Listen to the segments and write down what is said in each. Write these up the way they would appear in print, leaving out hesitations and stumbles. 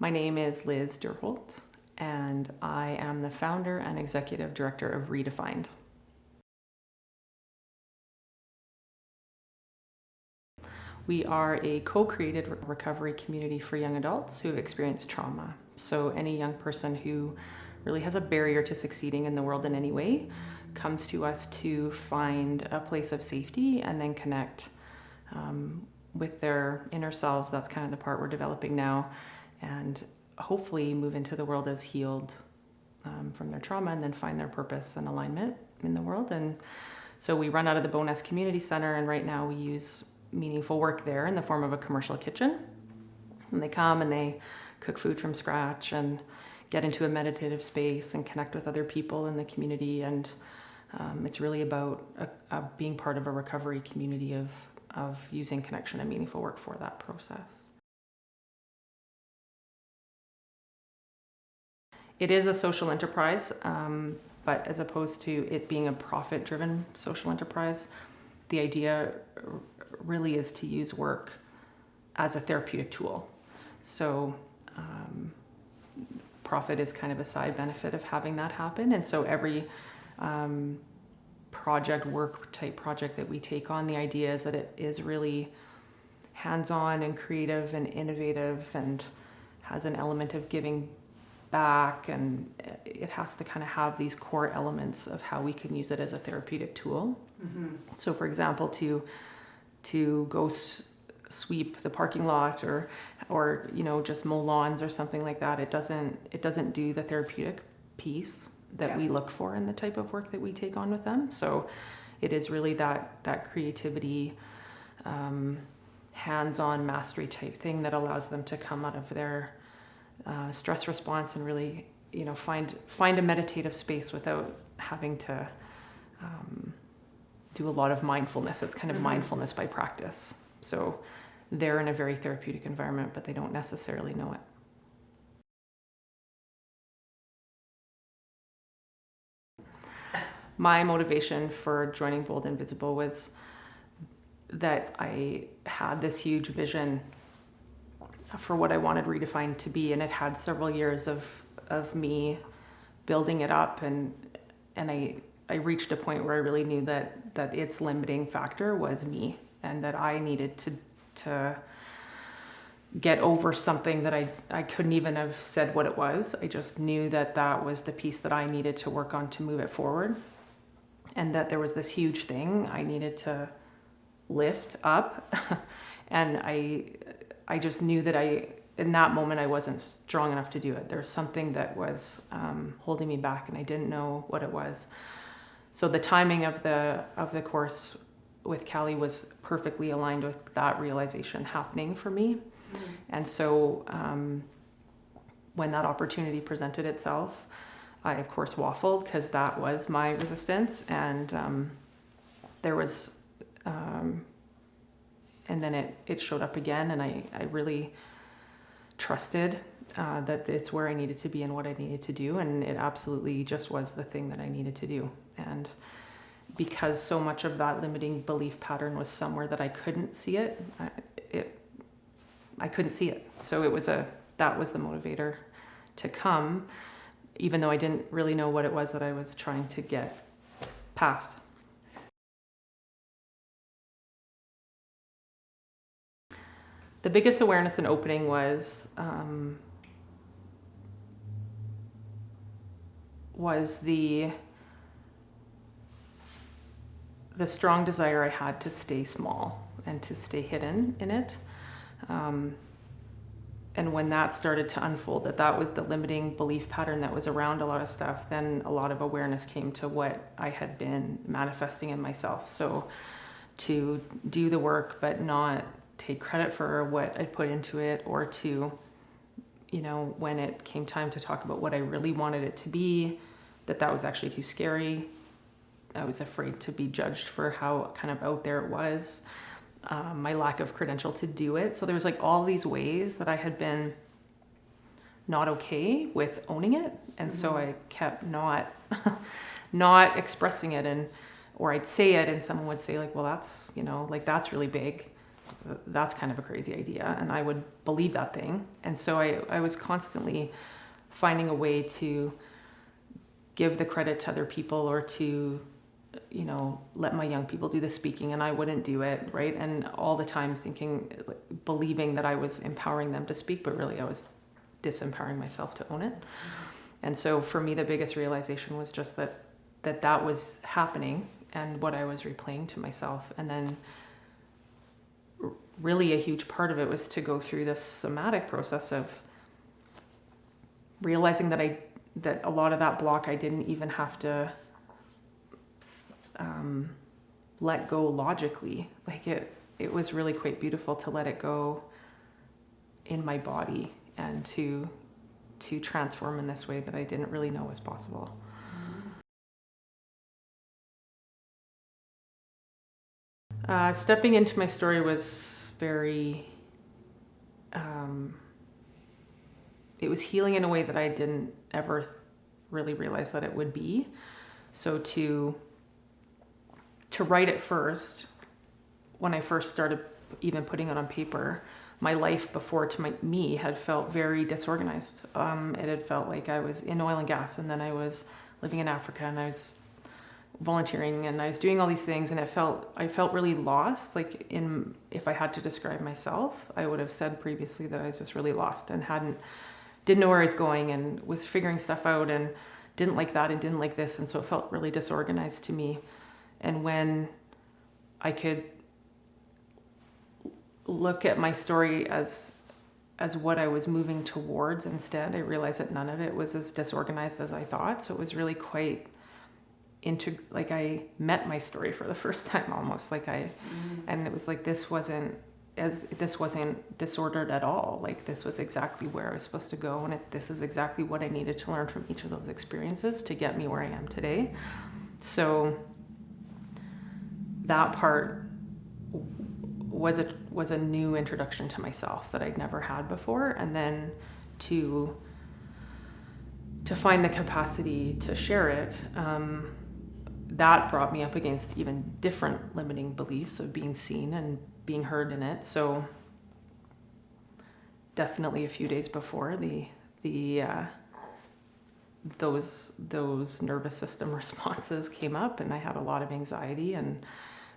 My name is Liz Durholt, and I am the founder and executive director of Redefined. We are a co-created recovery community for young adults who have experienced trauma. So any young person who really has a barrier to succeeding in the world in any way comes to us to find a place of safety and then connect with their inner selves. That's kind of the part we're developing now, and hopefully move into the world as healed from their trauma and then find their purpose and alignment in the world. And so we run out of the Bowness Community Center, and right now we use meaningful work there in the form of a commercial kitchen. And they come and they cook food from scratch and get into a meditative space and connect with other people in the community. And it's really about being part of a recovery community of using connection and meaningful work for that process. It is a social enterprise, but as opposed to it being a profit-driven social enterprise, the idea really is to use work as a therapeutic tool. So profit is kind of a side benefit of having that happen. And so every work type project that we take on, the idea is that it is really hands-on and creative and innovative and has an element of giving back, and it has to kind of have these core elements of how we can use it as a therapeutic tool. Mm-hmm. So for example, to go sweep the parking lot or just mow lawns or something like that, it doesn't do the therapeutic piece that we look for in the type of work that we take on with them. So it is really that creativity, hands-on mastery type thing that allows them to come out of their stress response and really find a meditative space without having to do a lot of mindfulness. It's kind of mindfulness by practice. So they're in a very therapeutic environment, but they don't necessarily know it. My motivation for joining Bold and Visible was that I had this huge vision for what I wanted Redefined to be, and it had several years of me building it up, and I reached a point where I really knew that its limiting factor was me, and that I needed to get over something that I couldn't even have said what it was. I just knew that was the piece that I needed to work on to move it forward, and that there was this huge thing I needed to lift up. And I just knew that in that moment I wasn't strong enough to do it. There was something that was holding me back, and I didn't know what it was. So the timing of the course with Callie was perfectly aligned with that realization happening for me. Mm-hmm. And so when that opportunity presented itself, I of course waffled, because that was my resistance, and there was and then it showed up again, and I really trusted that it's where I needed to be and what I needed to do, and it absolutely just was the thing that I needed to do. And because so much of that limiting belief pattern was somewhere that I couldn't see it, I couldn't see it. So that was the motivator to come, even though I didn't really know what it was that I was trying to get past. The biggest awareness and opening was the strong desire I had to stay small and to stay hidden in it. And when that started to unfold, that was the limiting belief pattern that was around a lot of stuff, then a lot of awareness came to what I had been manifesting in myself. So to do the work, but not take credit for what I put into it, or to, when it came time to talk about what I really wanted it to be, that was actually too scary. I was afraid to be judged for how kind of out there it was. My lack of credential to do it. So there was all these ways that I had been not okay with owning it. And so I kept not expressing it, or I'd say it and someone would say well, that's, that's really big. that's kind of a crazy idea. And I would believe that thing. And so I was constantly finding a way to give the credit to other people, or to, let my young people do the speaking, and I wouldn't do it, right? And all the time thinking, believing that I was empowering them to speak, but really I was disempowering myself to own it. And so for me, the biggest realization was just that was happening, and what I was replaying to myself. And then really a huge part of it was to go through this somatic process of realizing that a lot of that block I didn't even have to let go logically. Like it was really quite beautiful to let it go in my body, and to transform in this way that I didn't really know was possible. Stepping into my story was very, it was healing in a way that I didn't ever really realize that it would be. So to write it first, when I first started even putting it on paper, my life before to me had felt very disorganized. It had felt like I was in oil and gas, and then I was living in Africa, and I was volunteering, and I was doing all these things, and I felt really lost. Like, if I had to describe myself, I would have said previously that I was just really lost and didn't know where I was going, and was figuring stuff out, and didn't like that and didn't like this, and so it felt really disorganized to me. And when I could look at my story as what I was moving towards instead, I realized that none of it was as disorganized as I thought. So it was really quite like I met my story for the first time, almost like and it was like this wasn't disordered at all. Like, this was exactly where I was supposed to go, and this is exactly what I needed to learn from each of those experiences to get me where I am today. So that part was a new introduction to myself that I'd never had before, and then to find the capacity to share it, that brought me up against even different limiting beliefs of being seen and being heard in it. So definitely a few days before, those nervous system responses came up, and I had a lot of anxiety and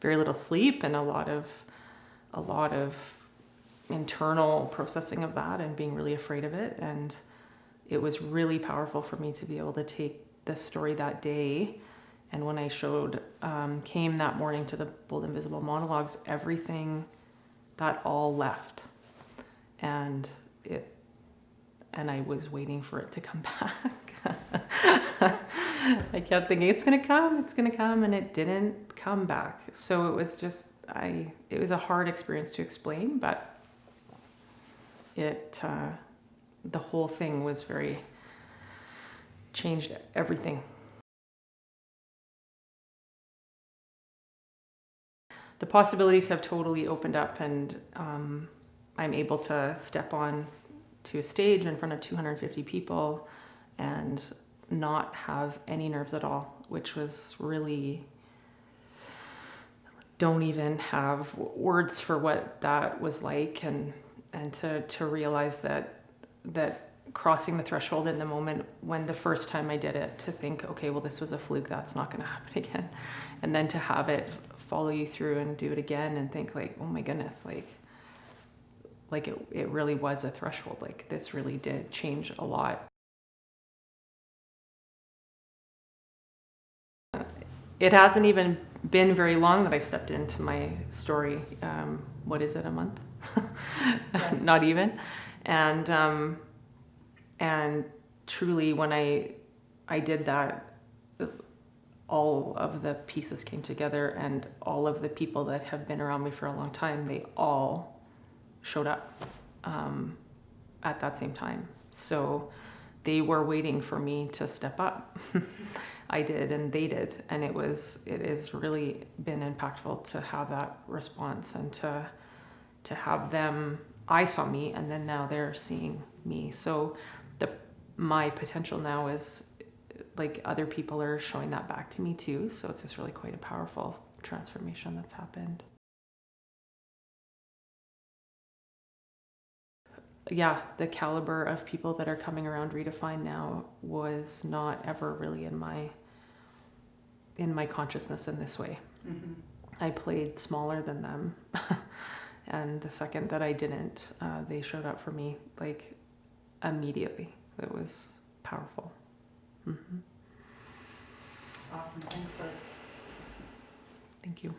very little sleep, and a lot of internal processing of that, and being really afraid of it. And it was really powerful for me to be able to take the story that day. And when I came that morning to the Bold and Visible monologues, everything, that all left. And I was waiting for it to come back. I kept thinking, it's going to come, and it didn't come back. So it was just, it was a hard experience to explain, but the whole thing was changed everything. The possibilities have totally opened up, and I'm able to step on to a stage in front of 250 people and not have any nerves at all, which was really, don't even have words for what that was like, and to realize that crossing the threshold in the moment when the first time I did it, to think, okay, well, this was a fluke, that's not going to happen again, and then to have it follow you through and do it again, and think like, oh my goodness, like it really was a threshold. Like, this really did change a lot. It hasn't even been very long that I stepped into my story. What is it, a month? Not even. And truly, when I did that, all of the pieces came together, and all of the people that have been around me for a long time, they all showed up at that same time. So they were waiting for me to step up. I did, and they did, and it has really been impactful to have that response, and to have them. I saw me, and then now they're seeing me. So my potential now is, like, other people are showing that back to me too. So it's just really quite a powerful transformation that's happened. yeah, the caliber of people that are coming around Redefine now was not ever really in my consciousness in this way. Mm-hmm. I played smaller than them. And the second that I didn't, they showed up for me like immediately. It was powerful. Mm-hmm. Awesome. Thanks, Liz. Thank you.